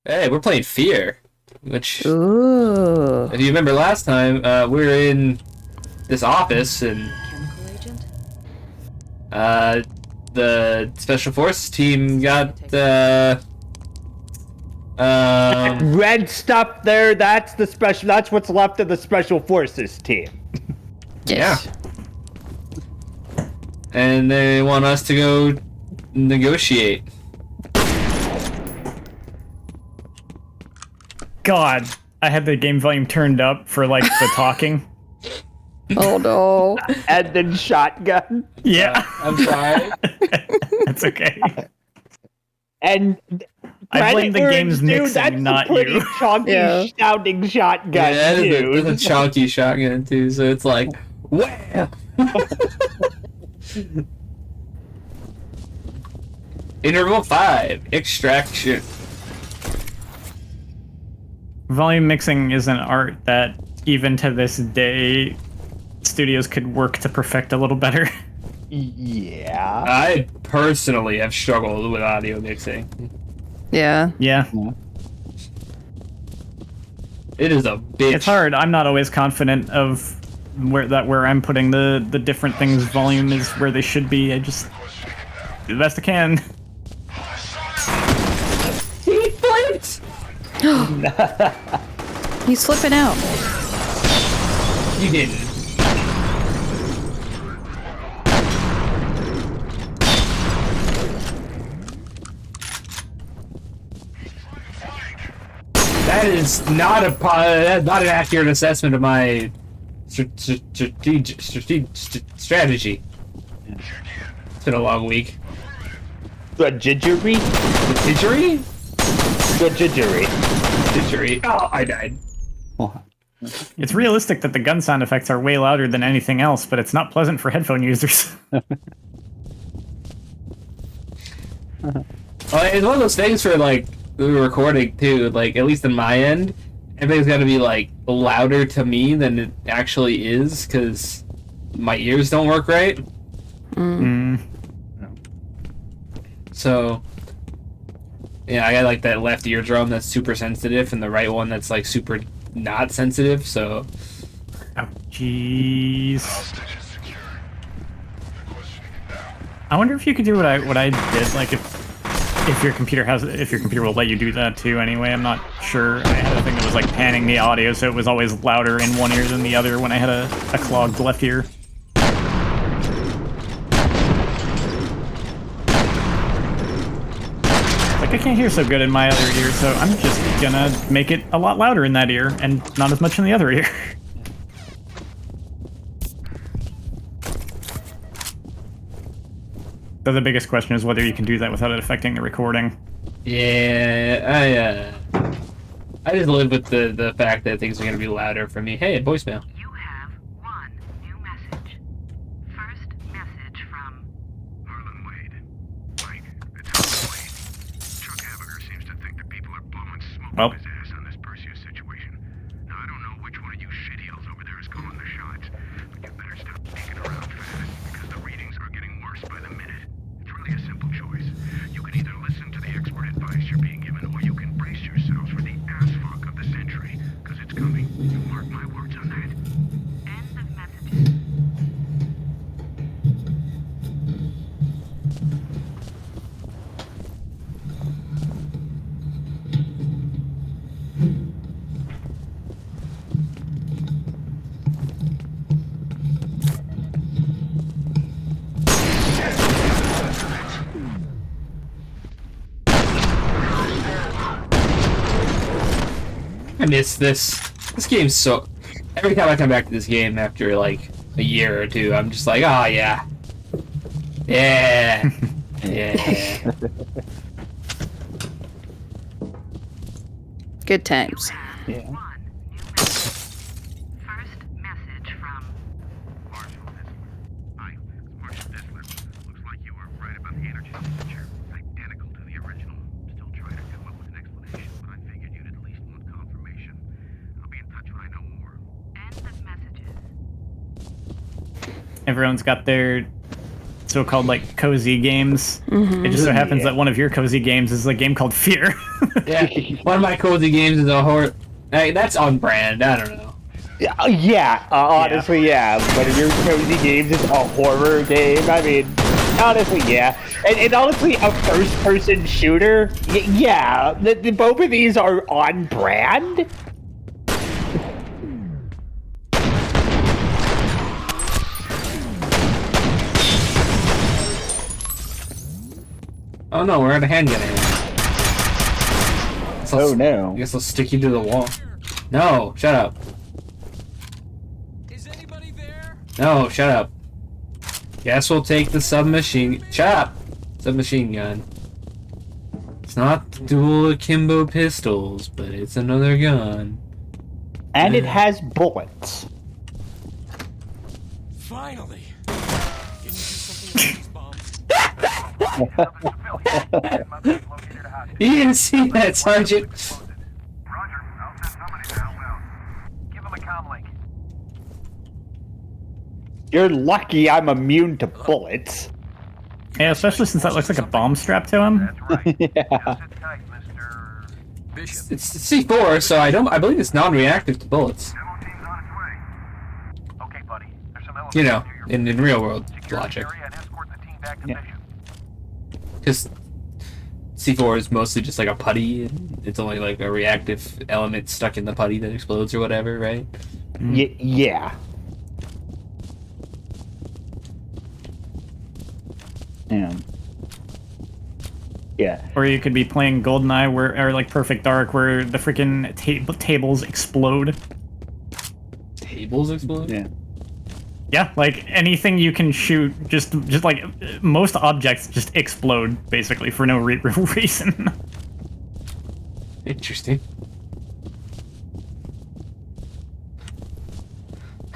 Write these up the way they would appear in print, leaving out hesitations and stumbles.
Hey, we're playing F.E.A.R, which, Ooh. if you remember last time, we were in this office and Chemical agent? the Special Forces team got red stuff there, that's what's left of the Special Forces team. Yes. yeah, and they want us to go negotiate. God, I had the game volume turned up for like the talking. Oh no. And then shotgun. Yeah, I'm sorry. that's okay. And I blame the game's mixing, that's not a pretty you. chunky Yeah. sounding shotgun. Yeah, that is too. a chunky shotgun too, so it's like, wham! Interval 5, extraction. Volume mixing is an art that, even to this day, studios could work to perfect a little better. Yeah. I personally have struggled with audio mixing. Yeah. Yeah, It is a bitch. it's hard. I'm not always confident of where I'm putting the different things. Volume is where they should be. I just do the best I can. He flipped! He's flipping out. You didn't. That is not that's not an accurate assessment of my strategy. It's been a long week. The jidgery? The Tidgery? The jidgery. Tidgery. Oh, I died. It's realistic that the gun sound effects are way louder than anything else, but it's not pleasant for headphone users. Well, it's one of those things for like the recording too. Like at least on my end, everything's got to be like louder to me than it actually is because my ears don't work right. So yeah, I got like that left eardrum that's super sensitive and the right one that's like super not sensitive. So Oh, jeez. I wonder if you could do what I did, like if your computer will let you do that too. Anyway, I'm not sure. I had a thing that was like panning the audio, so it was always louder in one ear than the other when I had a clogged left ear. Like I can't hear so good in my other ear, so I'm just gonna make it a lot louder in that ear and not as much in the other ear. So the biggest question is whether you can do that without it affecting the recording. yeah, I just live with the fact that things are gonna be louder for me. Hey, voicemail. You have one new message. First message from Harlan Wade. Mike, it's Harlan Wade. Chuck Haviger seems to think that people are blowing smoke Well. up his ass on this Perseus situation. Now, I don't know which one of you shitheels over there is calling the shots, but you better stop sneaking around fast, because the readings are getting worse by the minute. It's really a simple choice. You can either listen to the expert advice you're being given, or you can brace yourselves for the ass fuck of the century, because it's coming. You mark my words on that. end of messages. I miss this. This game's so. Every time I come back to this game after like a year or two, I'm just like, oh yeah, yeah, yeah. Good times. Yeah. One new message. First message from Marshall Disler. Hi, it's Marshall Disler. Looks like you were right about the energy signature. Identical to the original. Still trying to come up with an explanation, but I figured you'd at least want confirmation. I'll be in touch when I know more. end of messages. Everyone's got their so-called like cozy games. It just so happens that one of your cozy games is a game called F.E.A.R. Yeah, one of my cozy games is a horror. Hey, that's on brand. I don't know. Honestly, yeah. One of your cozy games is a horror game. I mean, honestly, yeah. And honestly, a first-person shooter, yeah. Both of these are on brand. Oh no, we're at a handgun area. Oh no. I guess I'll stick you to the wall. No, shut up. Is anybody there? No, shut up. Guess we'll take the submachine. Shut up! Submachine gun. It's not the dual akimbo pistols, but it's another gun. And it has bullets. Finally. Can you do something with these bombs? You didn't see that, Sergeant. Roger. I'll send somebody to help out. Give him a comm link. You're lucky I'm immune to bullets. Yeah, especially since that looks like a bomb strapped to him. That's right. Yeah. Just sit tight, Mr. Bishop. It's C4, so I believe it's non-reactive to bullets. Demo team's on its way. Okay, buddy. There's some You know, elevators near your in real world secure this logic. area and escort the team back to Yeah. Bishop. Because C4 is mostly just like a putty, and it's only like a reactive element stuck in the putty that explodes or whatever, right? Yeah. Yeah. Or you could be playing GoldenEye, or like Perfect Dark, where the freaking tables explode. Tables explode? Yeah. Yeah, like anything you can shoot, just like most objects just explode basically for no reason. Interesting.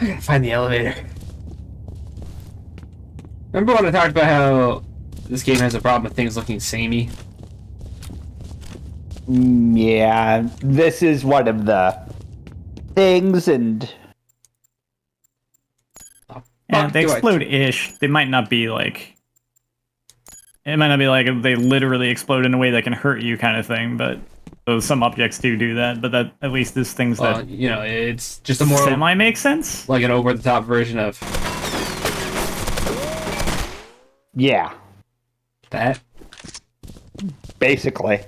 I gotta find the elevator. Remember when I talked about how this game has a problem with things looking samey? Yeah. This is one of the things, and Yeah, they do I- explode-ish. They might not be like... It might not be like they literally explode in a way that can hurt you kind of thing, but so some objects do that, but that at least is things that you know, it's just a more semi-make sense. like an over-the-top version of yeah, that. basically.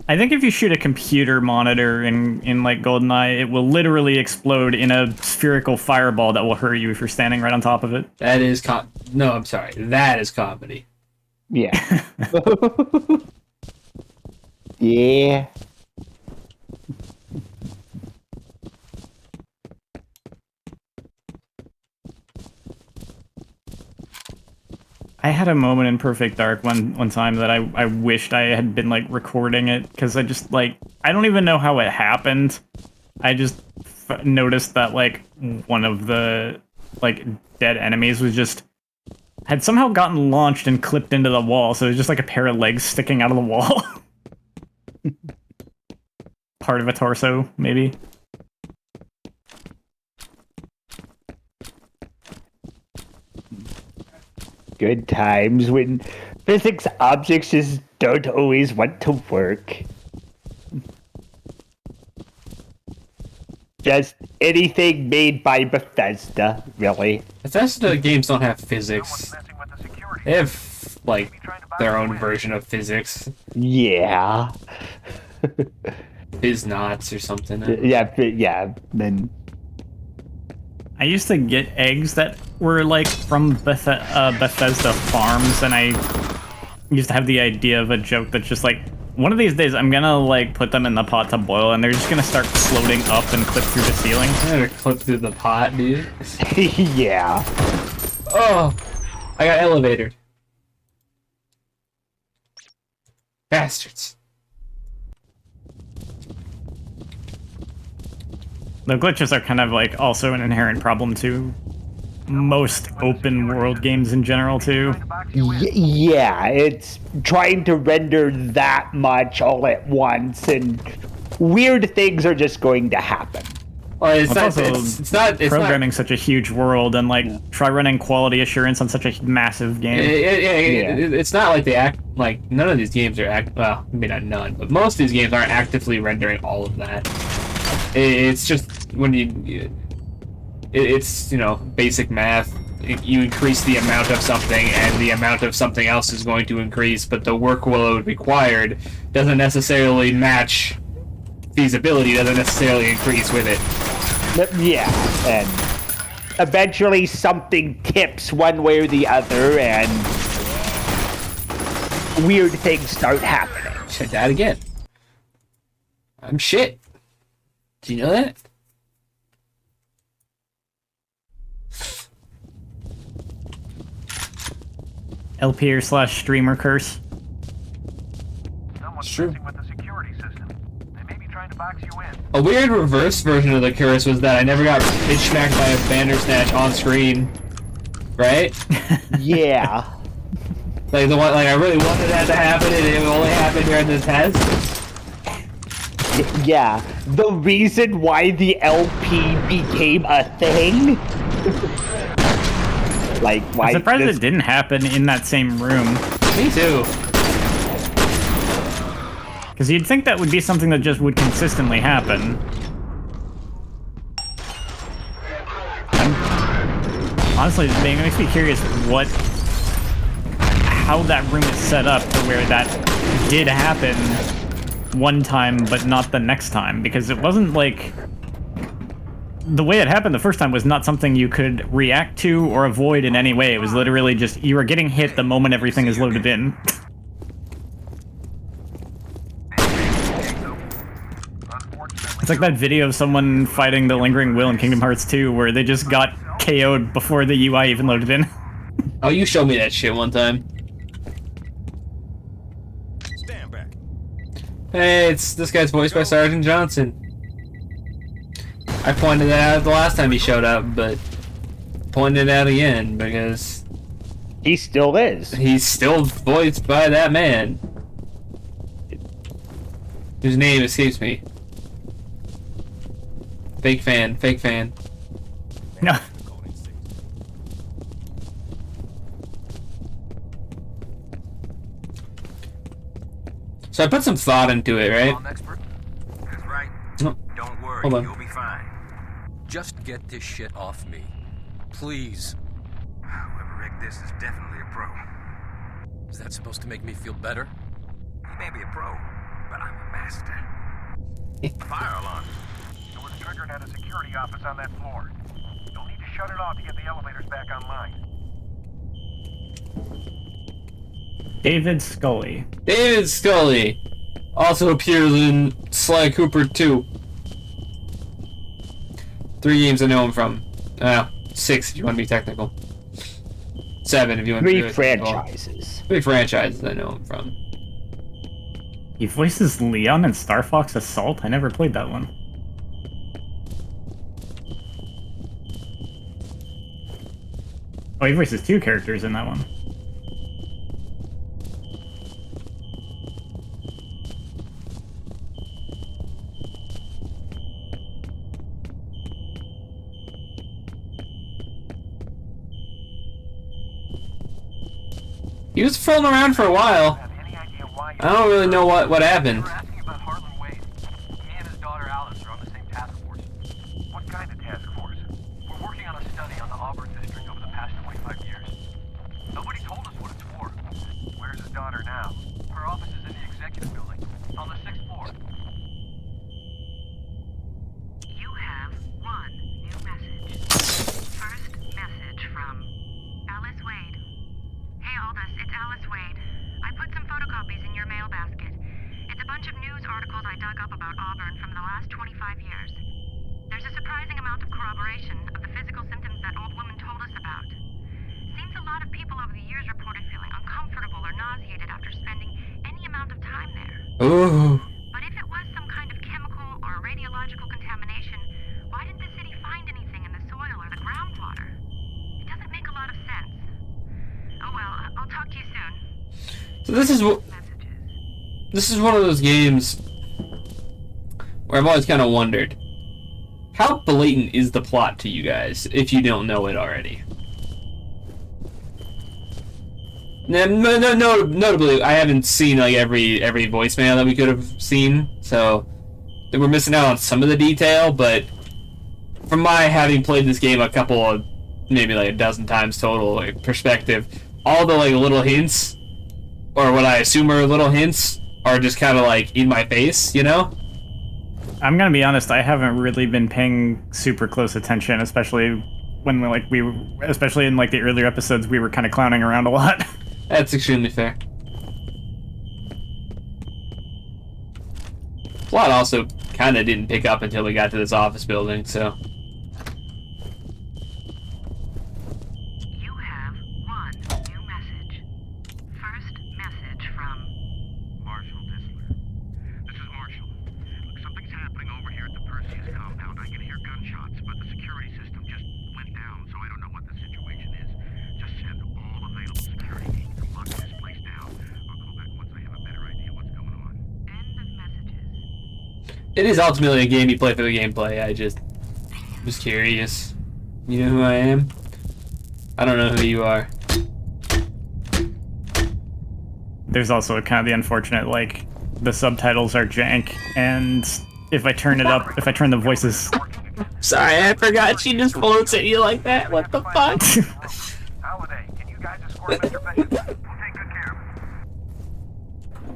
I think if you shoot a computer monitor in like GoldenEye, it will literally explode in a spherical fireball that will hurt you if you're standing right on top of it. That is no, I'm sorry. That is comedy. Yeah. Yeah. I had a moment in Perfect Dark one time that I wished I had been like recording it, because I just like I don't even know how it happened. I just noticed that like one of the like dead enemies was just had somehow gotten launched and clipped into the wall, so it was just like a pair of legs sticking out of the wall. Part of a torso, maybe. Good times when physics objects just don't always want to work. Just anything made by Bethesda, really. Bethesda games don't have Someone's physics. messing with the security. They have like their own version of physics. Yeah. Biz knots or something. Yeah, then I used to get eggs that were like from Bethesda farms, and I used to have the idea of a joke that's just like, one of these days I'm gonna like put them in the pot to boil, and they're just gonna start floating up and clip through the ceiling. I'm gonna clip through the pot, dude. yeah. Oh, I got elevated. Bastards. The glitches are kind of like also an inherent problem to most open world games in general too. Yeah, it's trying to render that much all at once, and weird things are just going to happen. Well, it's Well, not. it's also It's not. It's programming such a huge world, and like try running quality assurance on such a massive Not, game. it's not like they act like none of these games are well, maybe not none, but most of these games aren't actively rendering all of that. It's just when it's basic math. You increase the amount of something, and the amount of something else is going to increase, but the workload required doesn't necessarily match feasibility. Doesn't necessarily increase with it. Yeah, and eventually something tips one way or the other, and weird things start happening. Check that again. I'm shit. Do you know that? LPer/streamer curse. Someone's It's true. messing with the security system. They may be trying to box you in. A weird reverse version of the curse was that I never got bitch smacked by a bandersnatch on screen. Right? Yeah. Like the one, like I really wanted that to happen, and it only happened during the test. Yeah. The reason why the LP became a thing? Like, why? I'm surprised this- it didn't happen in that same room. Me too. Because you'd think that would be something that just would consistently happen. Honestly, it makes me curious how that room is set up to where that did happen one time, but not the next time. Because it wasn't like... The way it happened the first time was not something you could react to or avoid in any way. It was literally just, you were getting hit the moment everything is loaded in. It's like that video of someone fighting the Lingering Will in Kingdom Hearts 2 where they just got KO'd before the UI even loaded in. Oh, you showed me that shit one time. Stand back. Hey, this guy's voiced by Sergeant Johnson. I pointed that out the last time he showed up, but pointed it out again because He still is. he's still voiced by that man, whose name escapes me. Fake fan, fake fan. No. So I put some thought into it, right? Bomb expert? That's right. No. Don't worry, Hold on. you'll be fine. Just get this shit off me. Please. Whoever rigged this is definitely a pro. Is that supposed to make me feel better? He may be a pro, but I'm a master. Fire alarm. It was triggered at a security office on that floor. You'll need to shut it off to get the elevators back online. David Scully. David Scully also appears in Sly Cooper 2. 3 games I know him from. 6 if you want to be technical. 7 if you want to be 3 technical. franchises. 3 franchises I know him from. He voices Leon in Star Fox Assault? I never played that one. Oh, he voices 2 characters in that one. He was floating around for a while. Have any idea why you I don't really know what happened. were asking about Harlan Wade? He and his daughter Alice are on the same task force. What kind of task force? We're working on a study on the Auburn district over the past 25 years. Nobody told us what it's for. Where's his daughter now? Her office is in the executive building, on the 6th floor. You have one new message. First message from Alice Wade. Hey Aldous, it's Alice Wade. I put some photocopies in your mail basket. It's a bunch of news articles I dug up about Auburn from the last 25 years. There's a surprising amount of corroboration of the physical symptoms that old woman told us about. Seems a lot of people over the years reported feeling uncomfortable or nauseated after spending any amount of time there. Ooh. But if it was some kind of chemical or radiological contamination, why didn't the city find anything in the soil or the groundwater? It doesn't make a lot of sense. Oh well, I'll talk to you soon. So this is Messages. one of those games where I've always kind of wondered how blatant is the plot to you guys if you don't know it already? Notably, I haven't seen like every voicemail that we could have seen, so we're missing out on some of the detail. But from my having played this game a couple of, maybe like a dozen times total, like, perspective, all the like little hints, or what I assume are little hints, are just kind of like in my face, you know? I'm gonna be honest, I haven't really been paying super close attention, especially when especially in like the earlier episodes, we were kind of clowning around a lot. That's extremely fair. Plot also kind of didn't pick up until we got to this office building, so... You have one new message. First message from Marshall Disler. This is Marshall. Look, something's happening over here at the Perseus compound. I can hear gunshots, but the security system just went down, so I don't know what the situation is. Just send all available security teams to lock this place down. I'll call back once I have a better idea what's going on. end of messages. It is ultimately a game you play for the gameplay. I just was curious. You know who I am? I don't know who you are. There's also kind of the unfortunate, like, the subtitles are jank, and if I turn it up, if I turn the voices... Sorry, I forgot she just floats at you like that. What the fuck? Holiday, can you guys escort Mr. Bishop? We'll take good care of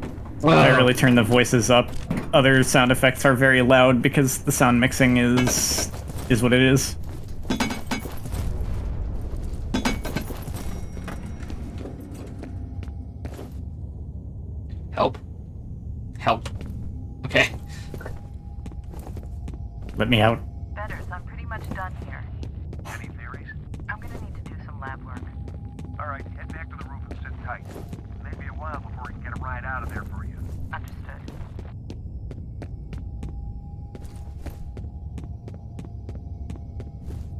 him. If I really turn the voices up, other sound effects are very loud because the sound mixing is what it is. Help. Help. Okay. Let me out. Betters, I'm pretty much done here. Any theories? I'm gonna need to do some lab work. All right, head back to the roof and sit tight. It may be a while before we can get a ride out of there for you. Understood.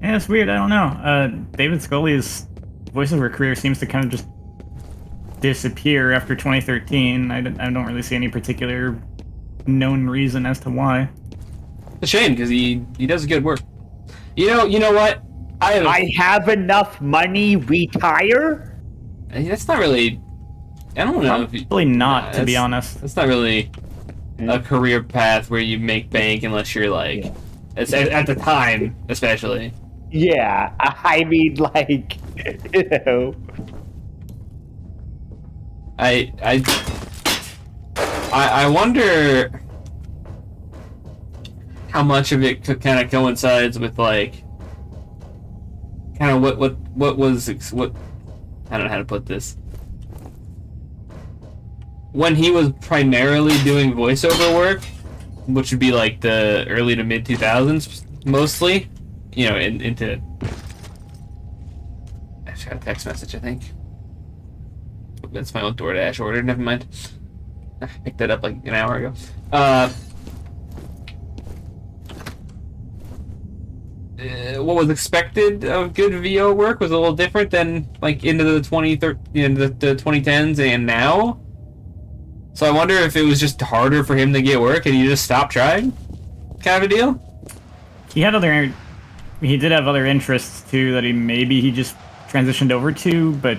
Yeah, it's weird. I don't know. David Scully's voiceover career seems to kind of just disappear after 2013. I don't really see any particular known reason as to why. It's a shame because he does good work. You know what? I have enough money, retire? That's not really. I don't know. If you, Probably not, to be that's- honest. That's not really a career path where you make bank unless you're like, at the time, especially. Yeah, I mean, like, you know. I wonder how much of it kind of coincides with like kind of what I don't know how to put this. When he was primarily doing voiceover work, which would be like the early to mid 2000s mostly, you know, into I just got a text message, I think. That's my own DoorDash order, never mind. I picked that up like an hour ago. What was expected of good VO work was a little different than like into the 2010s and now. So I wonder if it was just harder for him to get work and he just stopped trying, kind of a deal. He did have other interests too that he just transitioned over to, but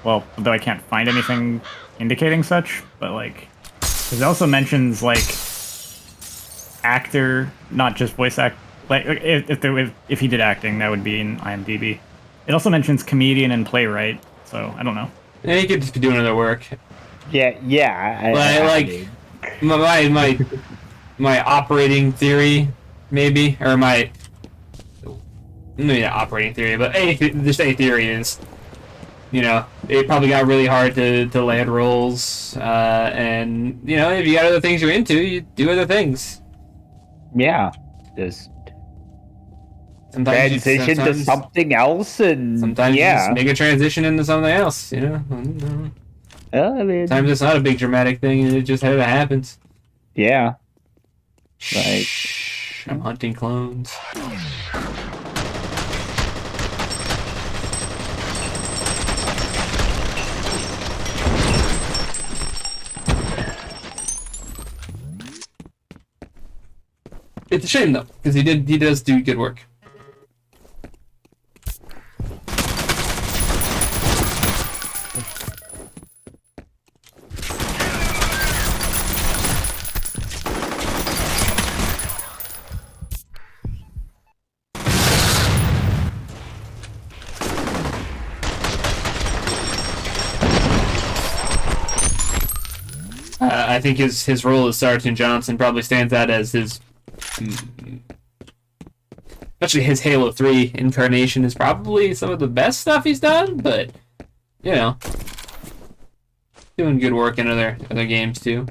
well, though I can't find anything indicating such, but like, it also mentions like actor, not just voice act. Like if he did acting, that would be in IMDb. It also mentions comedian and playwright, so I don't know. Yeah, he could just be doing other work. Yeah. My operating theory, maybe, or maybe not operating theory, but just a theory is, you know, it probably got really hard to land roles, and you know, if you got other things you're into, you do other things. Yeah. Just Sometimes transition to something else, and sometimes you yeah. just make a transition into something else. You know, I mean, sometimes it's not a big dramatic thing, and it just happens. yeah. Like, Shh, I'm hunting clones. It's a shame though, because he does do good work. I think his role as Sergeant Johnson probably stands out as his, especially his Halo 3 incarnation is probably some of the best stuff he's done. But you know, doing good work in other games too.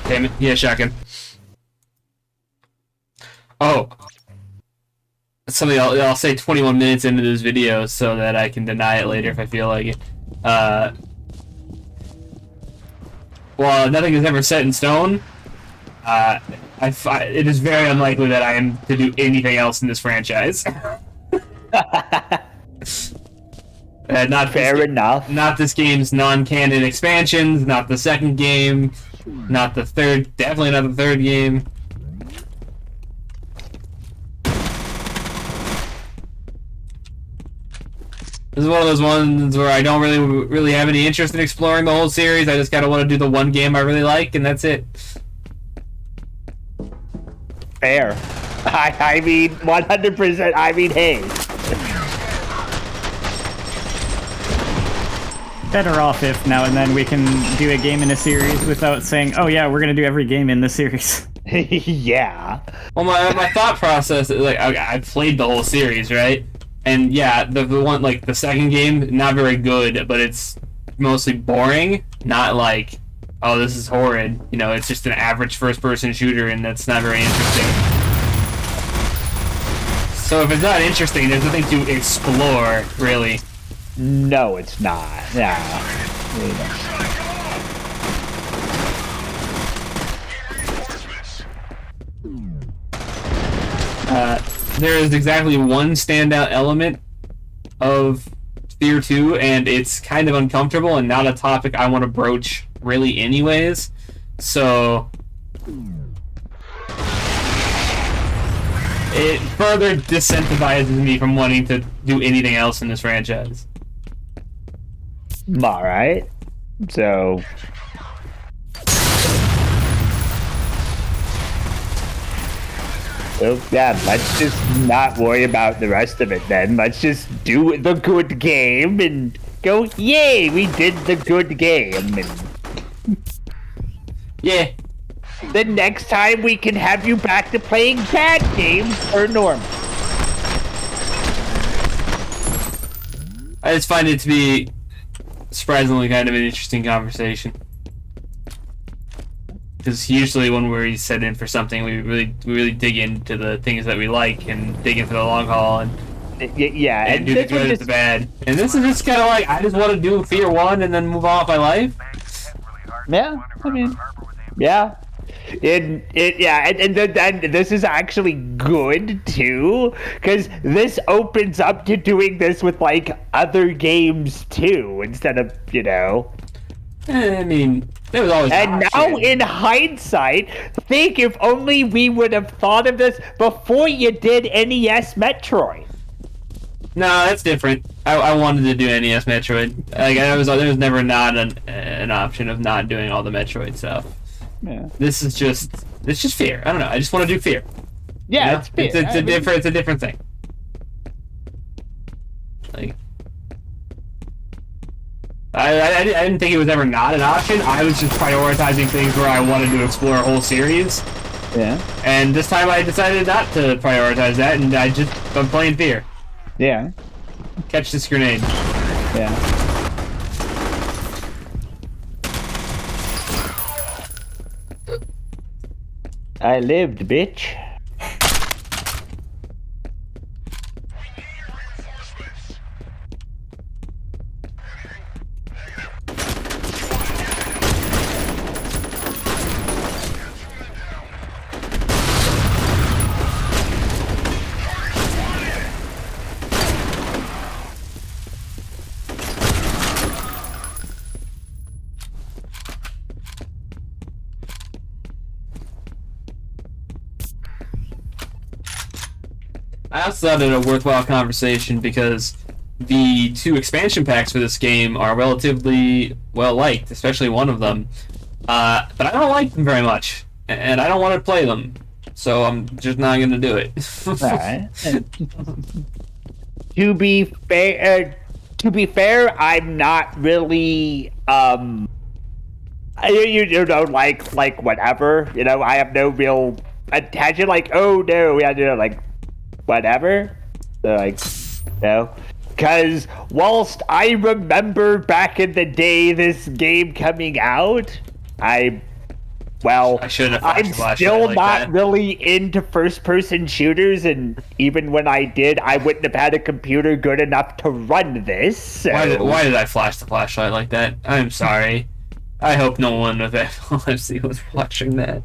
Damn it. Yeah, shotgun. Oh. Something I'll say 21 minutes into this video so that I can deny it later if I feel like it. Well, nothing is ever set in stone. It is very unlikely that I am to do anything else in this franchise. Not Fair enough. Not this game's non-canon expansions, not the second game, not the third, definitely not the third game. This is one of those ones where I don't really have any interest in exploring the whole series. I just kind of want to do the one game I really like, and that's it. Fair. I mean, 100%. I mean, hey. Better off if now and then we can do a game in a series without saying, oh yeah, we're gonna do every game in the series. Yeah. Well, my thought process is like, okay, I played the whole series, right? And yeah, the one, like, the second game, not very good, but it's mostly boring. Not like, oh, this is horrid. You know, it's just an average first-person shooter, and that's not very interesting. So if it's not interesting, there's nothing to explore, really. No, it's not. Yeah. There is exactly one standout element of F.E.A.R 2, and it's kind of uncomfortable and not a topic I want to broach really anyways. So it further disincentivizes me from wanting to do anything else in this franchise. Alright. So... well, yeah, let's just not worry about the rest of it then. Let's just do the good game and go, yay, we did the good game. And Yeah. the next time we can have you back to playing bad games or normal. I just find it to be surprisingly kind of an interesting conversation. Because usually when we set in for something, we really dig into the things that we like and dig into the long haul and Yeah, and do the good and the bad. And this is just kind of like, I just want to do F.E.A.R 1 and then move on with my life. yeah, I mean, yeah. And this is actually good too, because this opens up to doing this with like other games too, instead of, you know. I mean, there was always. And now, in hindsight, think if only we would have thought of this before you did NES Metroid. No, that's different. I wanted to do NES Metroid. Like, there was never not an option of not doing all the Metroid stuff. Yeah. This is just, it's just F.E.A.R. I don't know. I just want to do F.E.A.R. Yeah, You know? it's fair. It's a different thing. Like, I didn't think it was ever not an option. I was just prioritizing things where I wanted to explore a whole series. Yeah. And this time I decided not to prioritize that, and I'm playing F.E.A.R. Yeah. Catch this grenade. Yeah. I lived, bitch. I also thought it a worthwhile conversation because the 2 expansion packs for this game are relatively well liked, especially one of them. But I don't like them very much, and I don't want to play them, so I'm just not going to do it. Alright. To be fair, I'm not really you know like whatever. You know, I have no real attention. Like, oh no, we have to like whatever. So like, you know. Because whilst I remember back in the day this game coming out, I'm shouldn't have flashed still like not that. really into first-person shooters, and even when I did, I wouldn't have had a computer good enough to run this. So. Why did I flash the flashlight like that? I'm sorry. I hope no one of FLFC was watching that.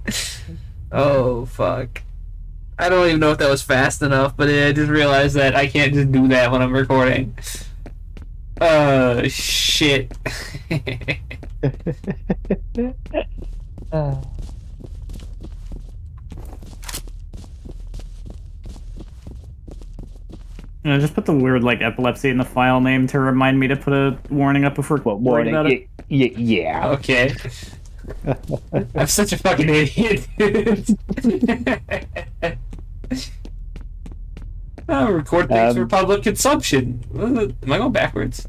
Oh, fuck. I don't even know if that was fast enough, but I just realized that I can't just do that when I'm recording. Shit. Just put the weird like epilepsy in the file name to remind me to put a warning up before worrying about it. Yeah. Okay. I'm such a fucking idiot, dude. I record things for public consumption. Am I going backwards?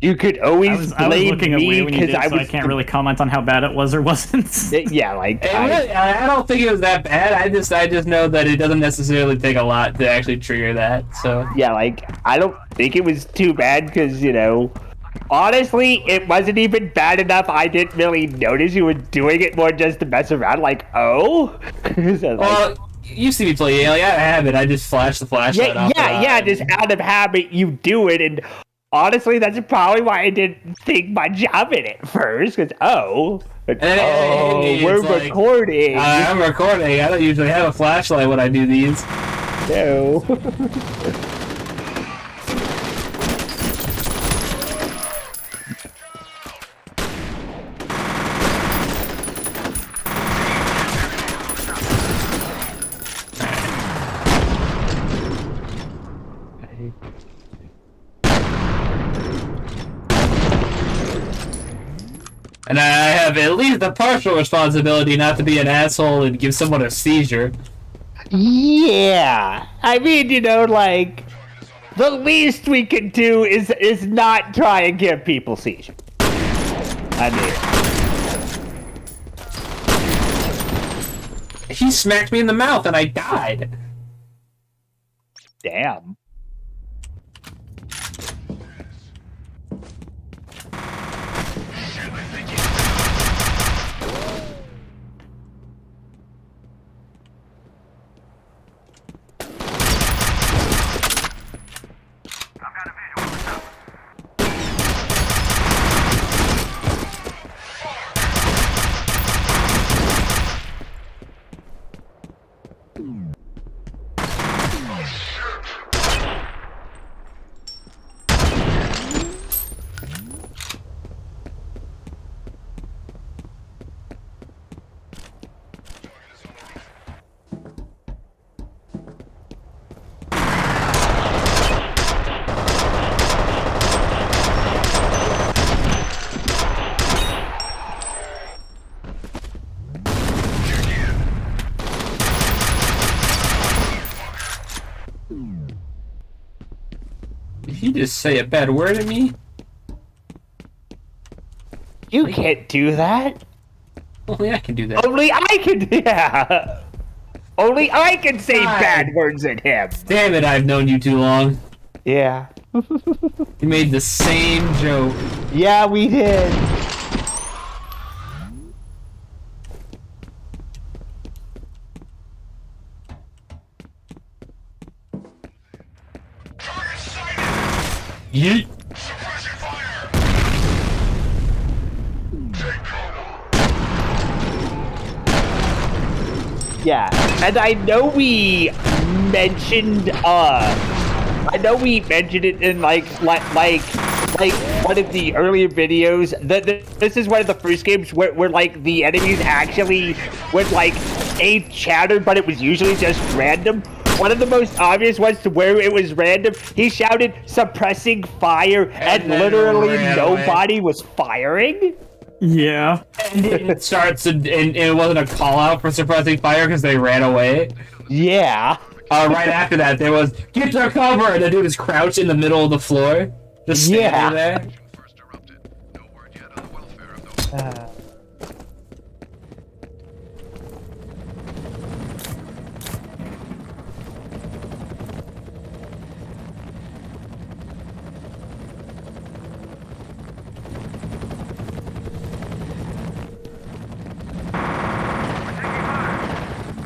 You could always I was blame looking me away when you because did, so I can't really comment on how bad it was or wasn't. Yeah, like I don't think it was that bad. I just know that it doesn't necessarily take a lot to actually trigger that. So yeah, like I don't think it was too bad because you know, honestly, it wasn't even bad enough. I didn't really notice you were doing it more just to mess around. Like, oh, so, like, well, you see me play Alien. I have it. I just flash the flashlight off. Yeah, just out of habit, you do it, and honestly, that's probably why I didn't think much of it at first. Because we're like, recording. I'm recording. I don't usually have a flashlight when I do these. No. And I have at least a partial responsibility not to be an asshole and give someone a seizure. Yeah, I mean, you know, like the least we can do is not try and give people seizures. I mean, He smacked me in the mouth and I died. damn. Did he just say a bad word at me? You can't do that. Only I can do that. Only I can, yeah. Only I can say God. bad words at him. Damn it, I've known you too long. Yeah. You made the same joke. Yeah, we did. Yeet. Yeah, and I know we mentioned it in like one of the earlier videos. This is one of the first games where like the enemies actually went like a chatter, but it was usually just random. One of the most obvious ones to where it was random, he shouted suppressing fire, and literally nobody was firing. Yeah. And it starts, and it wasn't a call out for suppressing fire because they ran away. Yeah. Right after that, there was get to cover, and the dude is crouched in the middle of the floor, just standing there. First erupted. No word yet on the welfare of those.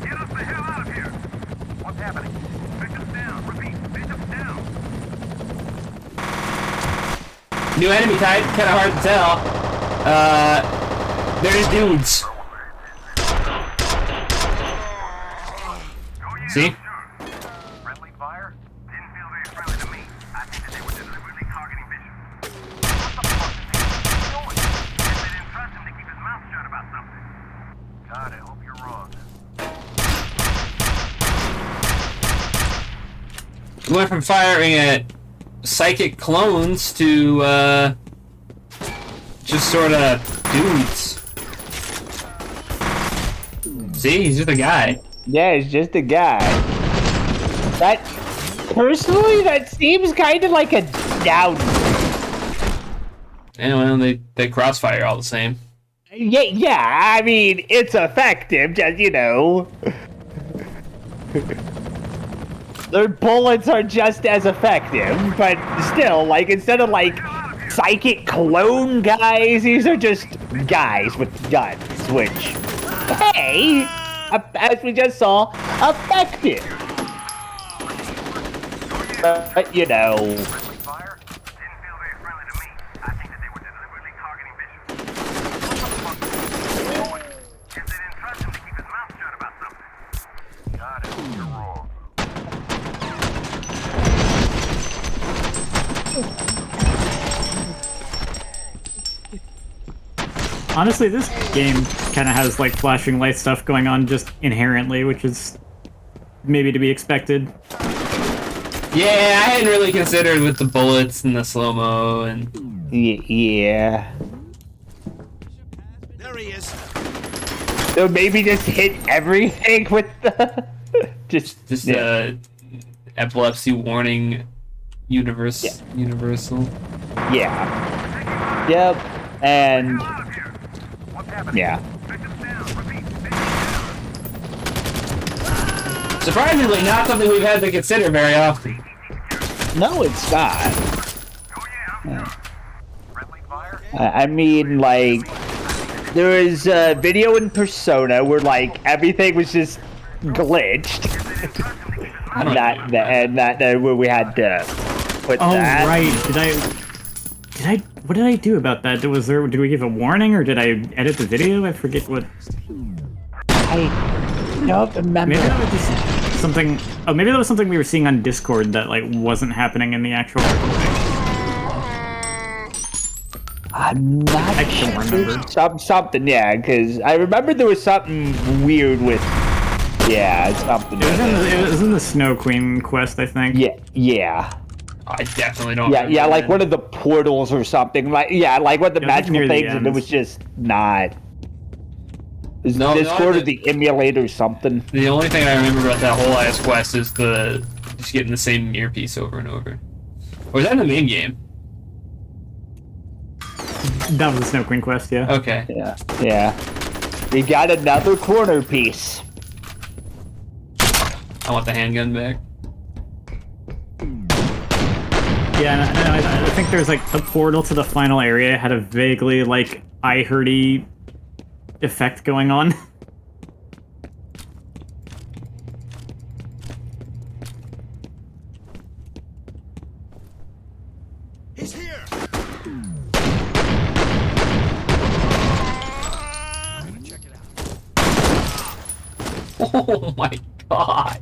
Get us the hell out of here! What's happening? Victims down. Repeat, victims down. New enemy type, kind of hard to tell. There's dudes. See? Friendly fire? Didn't feel very friendly to me. I think that they were deliberately targeting Bishop. What the fuck did they keep doing? Guess they didn't trust him to keep his mouth shut about something. God, I hope you're wrong. We went from firing at psychic clones to, just sort of dudes. See? He's just a guy. Yeah, it's just a guy. That, personally, that seems kind of like a down. And well, they crossfire all the same. Yeah, I mean, it's effective, just, you know. Their bullets are just as effective, but still, like, instead of, like, psychic clone guys, these are just guys with guns, which, hey, as we just saw, effective. But, you know. Friendly fire? Didn't feel very friendly to me. I think that they were deliberately targeting Bishop. What the fuck did they keep doing? Guess they didn't trust him to keep his mouth shut about something. God, I hope you're wrong. Honestly, this game kind of has like flashing light stuff going on just inherently, which is maybe to be expected. Yeah, I hadn't really considered with the bullets and the slow-mo and... Yeah. There he is. So maybe just hit everything with the... just epilepsy warning universal. Yeah. Yep. And... yeah. Surprisingly, not something we've had to consider very often. No, it's not. I mean, like, there was a video in Persona where, like, everything was just glitched. Where we had to put that. Oh, right. What did I do about that? Did we give a warning or did I edit the video? I forget what. I don't remember. Maybe that was just something. Oh, maybe that was something we were seeing on Discord that like wasn't happening in the actual recording. I'm not I can't remember. Something, yeah, because I remember there was something weird with. Yeah, something. It was in the Snow Queen quest, I think. Yeah. I definitely don't. Yeah, like one of the portals or something. Like, yeah, like one of the magical things, and it was just not. Is Discord or the emulator or something? The only thing I remember about that whole ass quest is just getting the same earpiece over and over. Or was that in the main game? That was the Snow Queen quest, yeah. Okay. Yeah. We got another corner piece. I want the handgun back. Yeah, and I think there's like the portal to the final area had a vaguely like I-hearty effect going on. He's here. Check it out. Oh my god.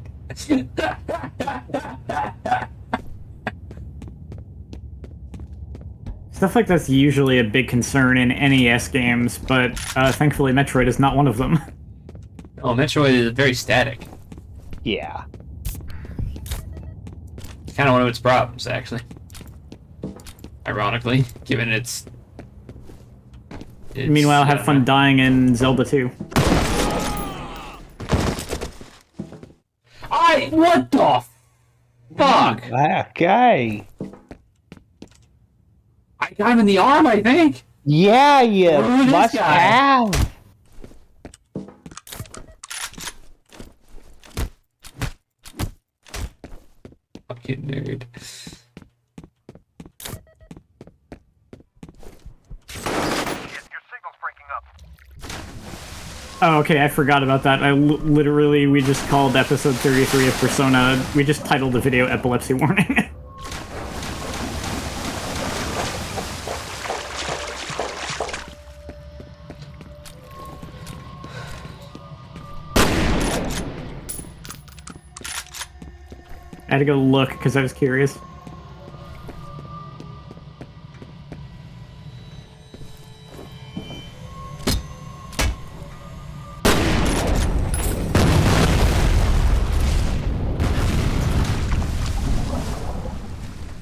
Stuff like that's usually a big concern in NES games, but thankfully Metroid is not one of them. Oh, Metroid is very static. Yeah. It's kind of one of its problems, actually. Ironically, given its Meanwhile, have fun dying in Zelda 2. What the fuck? Okay. I got him in the arm, I think. Yeah, you Who this must guy? have. Fucking nerd. Your signal's breaking up. Oh, okay, I forgot about that. Literally, we just called episode 33 of Persona, we just titled the video Epilepsy Warning. I had to go look, because I was curious.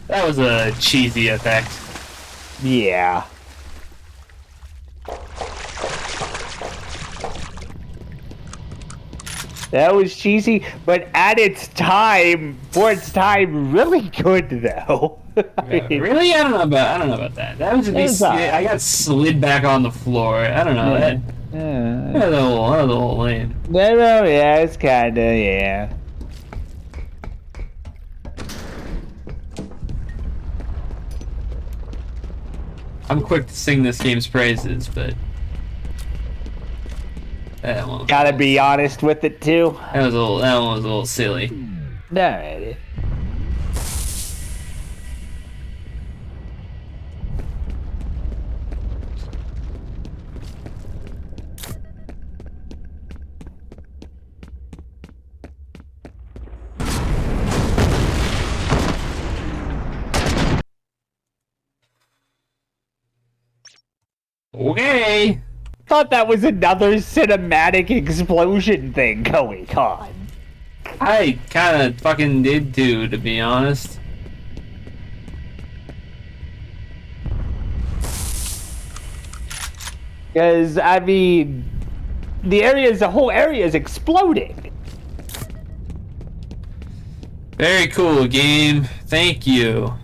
That was a cheesy effect. Yeah. That was cheesy, but at its time, for its time, really good though. Really? I don't know about that. That was at least I got slid back on the floor. I don't know. That was a little lame. No, yeah, it's kinda, yeah. I'm quick to sing this game's praises, but that one, Gotta be honest with it too. that one was a little silly. No, Okay. thought that was another cinematic explosion thing going on. I kind of fucking did too, to be honest. Because, I mean, the whole area is exploding. Very cool game. Thank you.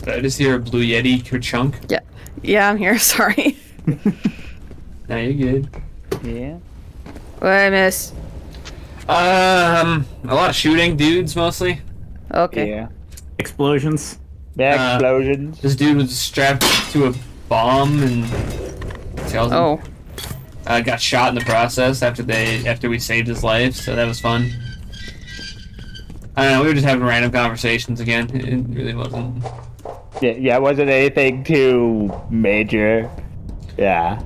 Did I just hear a Blue Yeti kerchunk? Yeah. Yeah, I'm here. Sorry. Now you're good. Yeah. What I missed? A lot of shooting, dudes mostly. Okay. Yeah. Explosions. Explosions. This dude was strapped to a bomb and Oh. got shot in the process after we saved his life, so that was fun. I don't know, we were just having random conversations again. It really wasn't. Yeah, it wasn't anything too major. Yeah.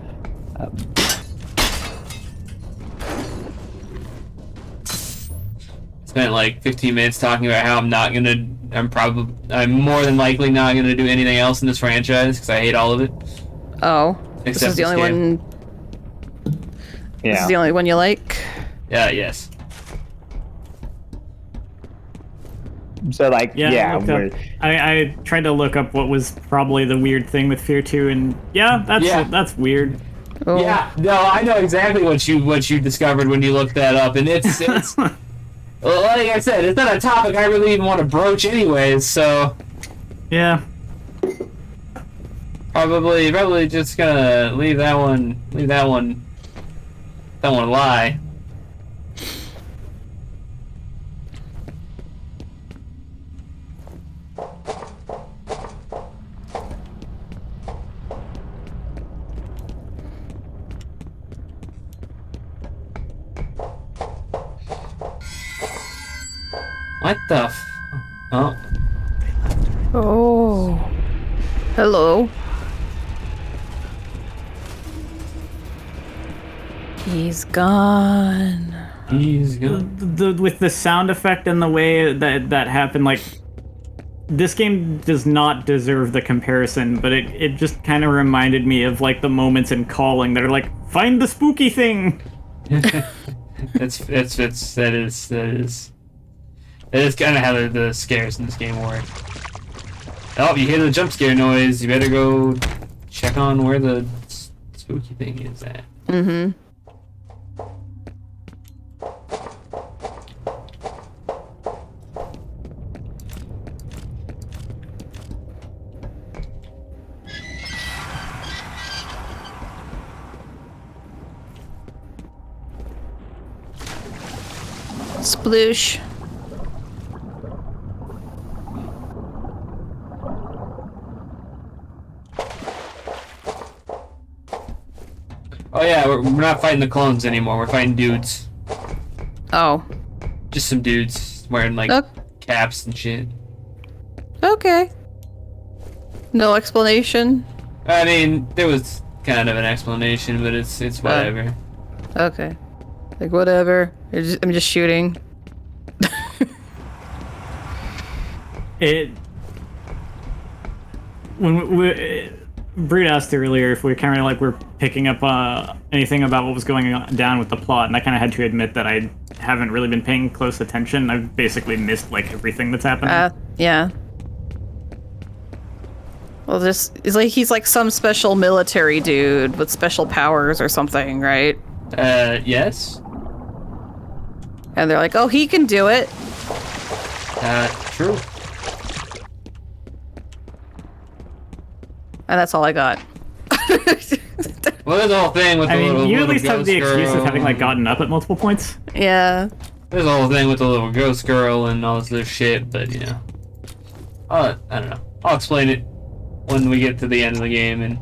Spent like 15 minutes talking about how I'm more than likely not gonna do anything else in this franchise because I hate all of it. Oh. This is the only one. This is the only one you like. Yeah. Yes. So like, I tried to look up what was probably the weird thing with F.E.A.R 2, and that's weird. Oh. Yeah, no, I know exactly what you discovered when you looked that up, and it's well, like I said, it's not a topic I really even want to broach anyways. So yeah, probably just gonna leave that one lie. What the f... Oh. Oh. Hello. He's gone. He's gone. With the sound effect and the way that happened, like, this game does not deserve the comparison, but it just kind of reminded me of, like, the moments in Calling that are like, find the spooky thing! That is kind of how the scares in this game work. Oh, you hear the jump scare noise, you better go check on where the spooky thing is at. Mm-hmm. Sploosh. Oh yeah, we're not fighting the clones anymore, we're fighting dudes. Oh. Just some dudes wearing like caps and shit. Okay. No explanation? I mean, there was kind of an explanation, but it's whatever. Okay. Like, whatever. I'm just shooting. Brute asked earlier if we kind of like were picking up anything about what was going down with the plot, and I kind of had to admit that I haven't really been paying close attention. I've basically missed like everything that's happening. Yeah. Well, he's like some special military dude with special powers or something, right? Yes. And they're like, oh, he can do it. True. And that's all I got. Well, there's the whole thing with you at least have the excuse of having like gotten up at multiple points. Yeah. There's the whole thing with the little ghost girl and all this other shit, but you know. I don't know. I'll explain it when we get to the end of the game and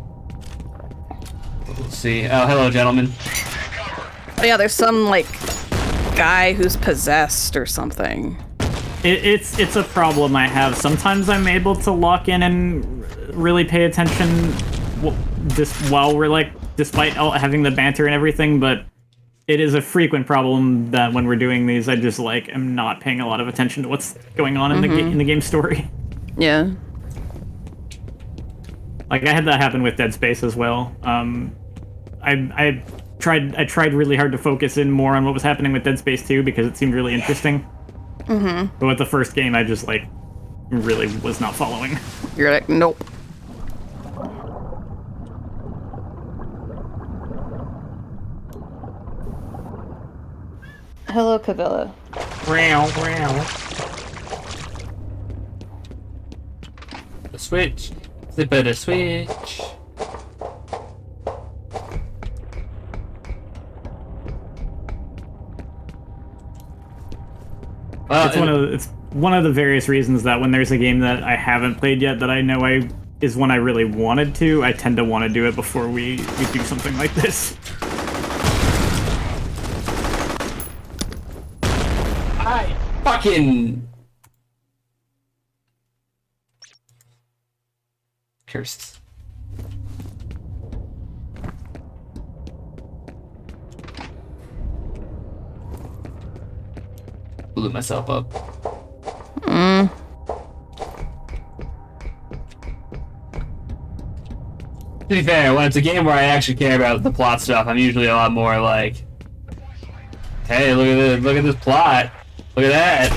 we'll see. Oh, hello, gentlemen. Oh, yeah, there's some, like, guy who's possessed or something. It's a problem I have. Sometimes I'm able to lock in and really pay attention just while we're, like, despite having the banter and everything, but it is a frequent problem that when we're doing these, I just, like, am not paying a lot of attention to what's going on in the game story. Yeah. Like, I had that happen with Dead Space as well. I tried really hard to focus in more on what was happening with Dead Space 2 because it seemed really interesting. But with the first game, I just, like, really was not following. You're like, nope. Hello, Cavilla. The switch. The better switch. It's one of the various reasons that when there's a game that I haven't played yet that I know is one I really wanted to, I tend to want to do it before we do something like this. I fucking curses. Blew myself up. To be fair, when it's a game where I actually care about the plot stuff, I'm usually a lot more like, hey, look at this plot. Look at that.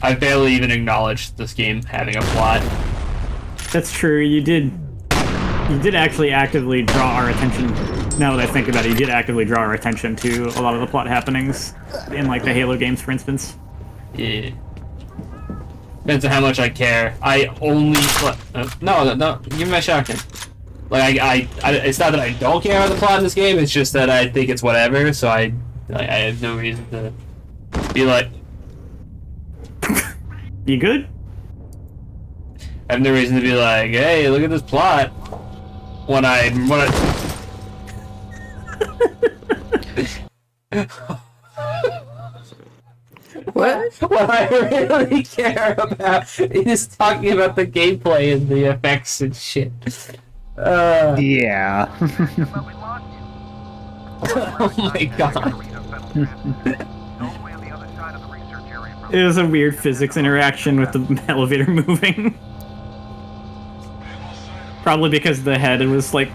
I barely even acknowledged this game having a plot. That's true. You did actually actively draw our attention. Now that I think about it, you did actively draw our attention to a lot of the plot happenings in like the Halo games, for instance. Yeah. Depends on how much I care. I only no. Give me my shotgun. Like it's not that I don't care about the plot in this game. It's just that I think it's whatever. So I have no reason to be like. You good? I have no reason to be like, hey, look at this plot. When I What? what I really care about is talking about the gameplay and the effects and shit. Yeah. Oh my god. It was a weird physics interaction with the elevator moving. Probably because the head was like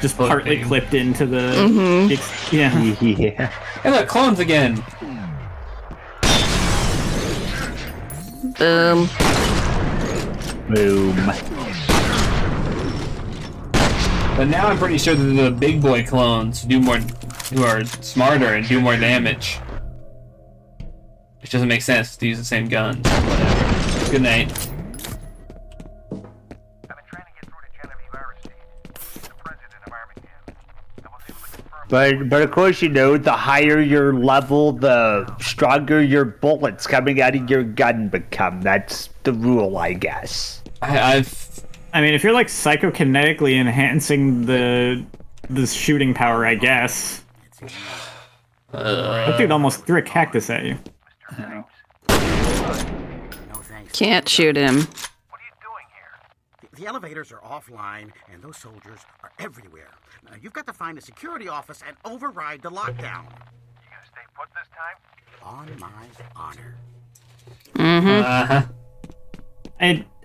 just partly clipped into the. Yeah. Yeah. Hey, look, clones again. Boom. Boom. But now I'm pretty sure that the big boy clones who are smarter and do more damage. Which doesn't make sense to use the same guns. Whatever. Good night. I've been trying to get through to Genevieve Aristide, the president of Armageddon. I was able to confirm. But of course, you know, the higher your level, the stronger your bullets coming out of your gun become. That's the rule, I guess. I mean, if you're like psychokinetically enhancing the shooting power, I guess. That dude almost threw a cactus at you. Can't shoot him. What are you doing here? The elevators are offline, and those soldiers are everywhere. Now, you've got to find a security office and override the lockdown. You gonna stay put this time? On my honor. Uh-huh.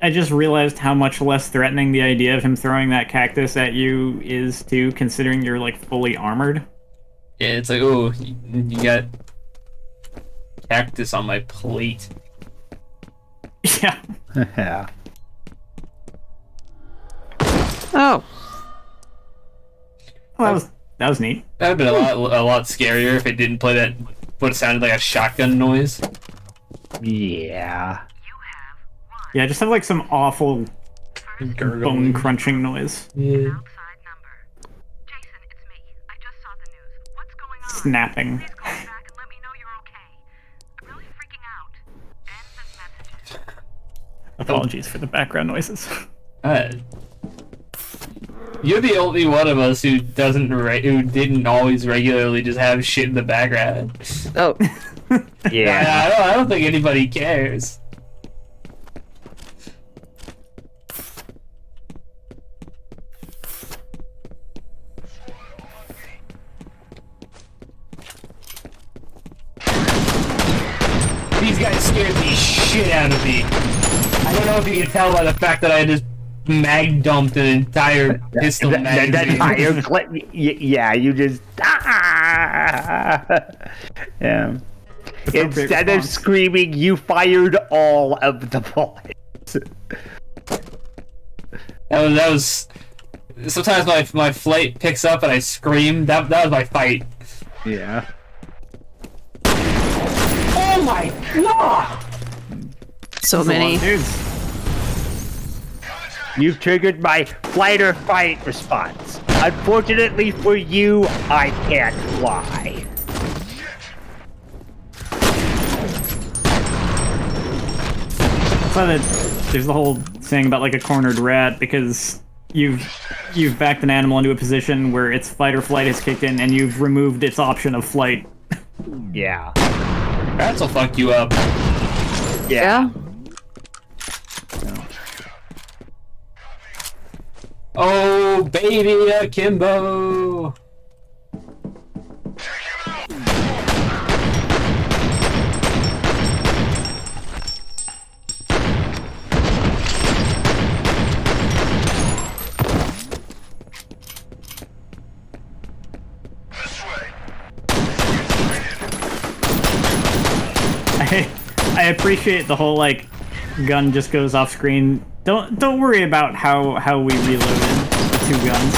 I just realized how much less threatening the idea of him throwing that cactus at you is, too, considering you're, like, fully armored. Yeah, it's like, oh, you got cactus on my plate. Yeah. Yeah. Oh. Well, that was neat. That would have been a lot scarier if it didn't play that, what sounded like a shotgun noise. Yeah. Yeah, just have, like, some awful bone-crunching noise. Yeah. Outside number. Jason, it's me. I just saw the news. What's going on? Snapping. Please call me back and let me know you're okay. I'm really freaking out. End this message. Apologies for the background noises. You're the only one of us who didn't always regularly just have shit in the background. Oh. Yeah. I don't think anybody cares. These guys scared the shit out of me. I don't know if you can tell by the fact that I just mag dumped an entire pistol magazine. That entire clip. Yeah, you just. Yeah. Instead of screaming, you fired all of the bullets. That was. Sometimes my flight picks up and I scream. That was my fight. Yeah. Oh my god! So many. You've triggered my flight or fight response. Unfortunately for you, I can't fly. So that there's the whole saying about like a cornered rat because you've backed an animal into a position where its fight or flight has kicked in and you've removed its option of flight. Yeah. Rats will fuck you up. Yeah. Oh, baby akimbo! I appreciate the whole like gun just goes off screen. Don't worry about how we reloaded the 2 guns.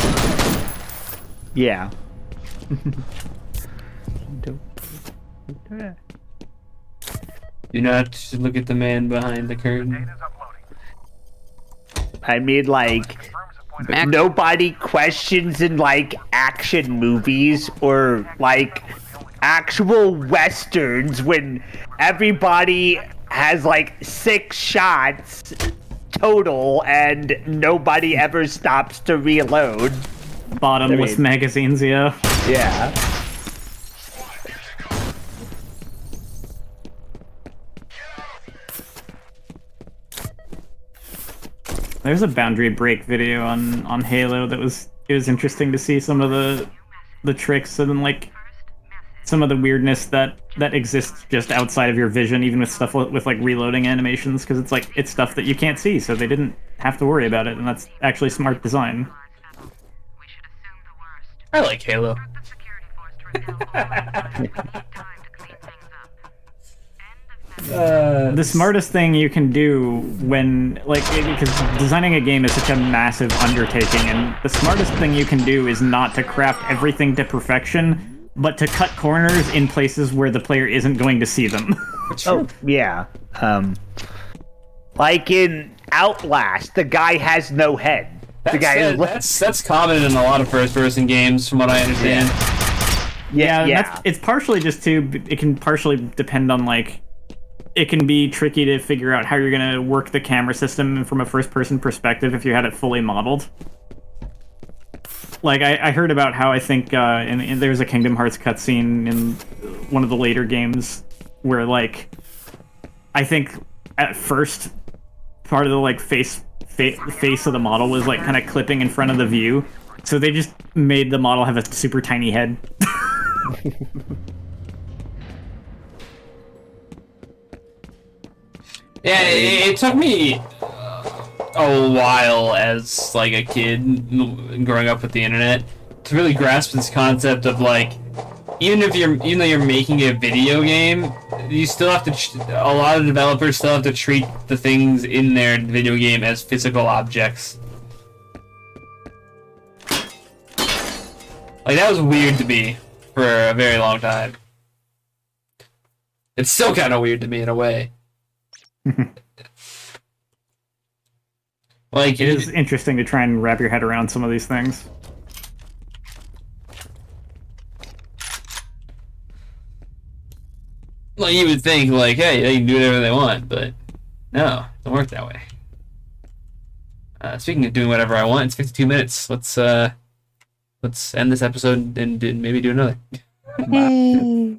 Yeah. Do not look at the man behind the curtain. I mean, like, nobody questions in, like, action movies or, like, actual westerns when everybody has, like, 6 shots total and nobody ever stops to reload. Bottomless magazines, yeah. Yeah. There's a boundary break video on Halo that was interesting to see some of the tricks and then like some of the weirdness that exists just outside of your vision, even with stuff with like reloading animations, because it's stuff that you can't see, so they didn't have to worry about it, and that's actually smart design. I like Halo. The smartest thing you can do when, like, because designing a game is such a massive undertaking, and the smartest thing you can do is not to craft everything to perfection, but to cut corners in places where the player isn't going to see them. Oh, yeah. Like in Outlast, the guy has no head. That's common in a lot of first-person games, from what I understand. Yeah. It's partially just too. It can partially depend on like. It can be tricky to figure out how you're going to work the camera system from a first-person perspective if you had it fully modeled. Like, I heard about how I think and there's a Kingdom Hearts cutscene in one of the later games where, like, I think at first part of the, like, face of the model was, like, kind of clipping in front of the view. So they just made the model have a super tiny head. Yeah, it took me a while as like a kid growing up with the internet to really grasp this concept of like even though you're making a video game, you still have to a lot of developers still have to treat the things in their video game as physical objects. Like that was weird to me for a very long time. It's still kind of weird to me in a way. Like it is interesting to try and wrap your head around some of these things. Well, you would think like, hey, they can do whatever they want, but no, it don't work that way. Speaking of doing whatever I want, it's 52 minutes. Let's end this episode and maybe do another. Yay.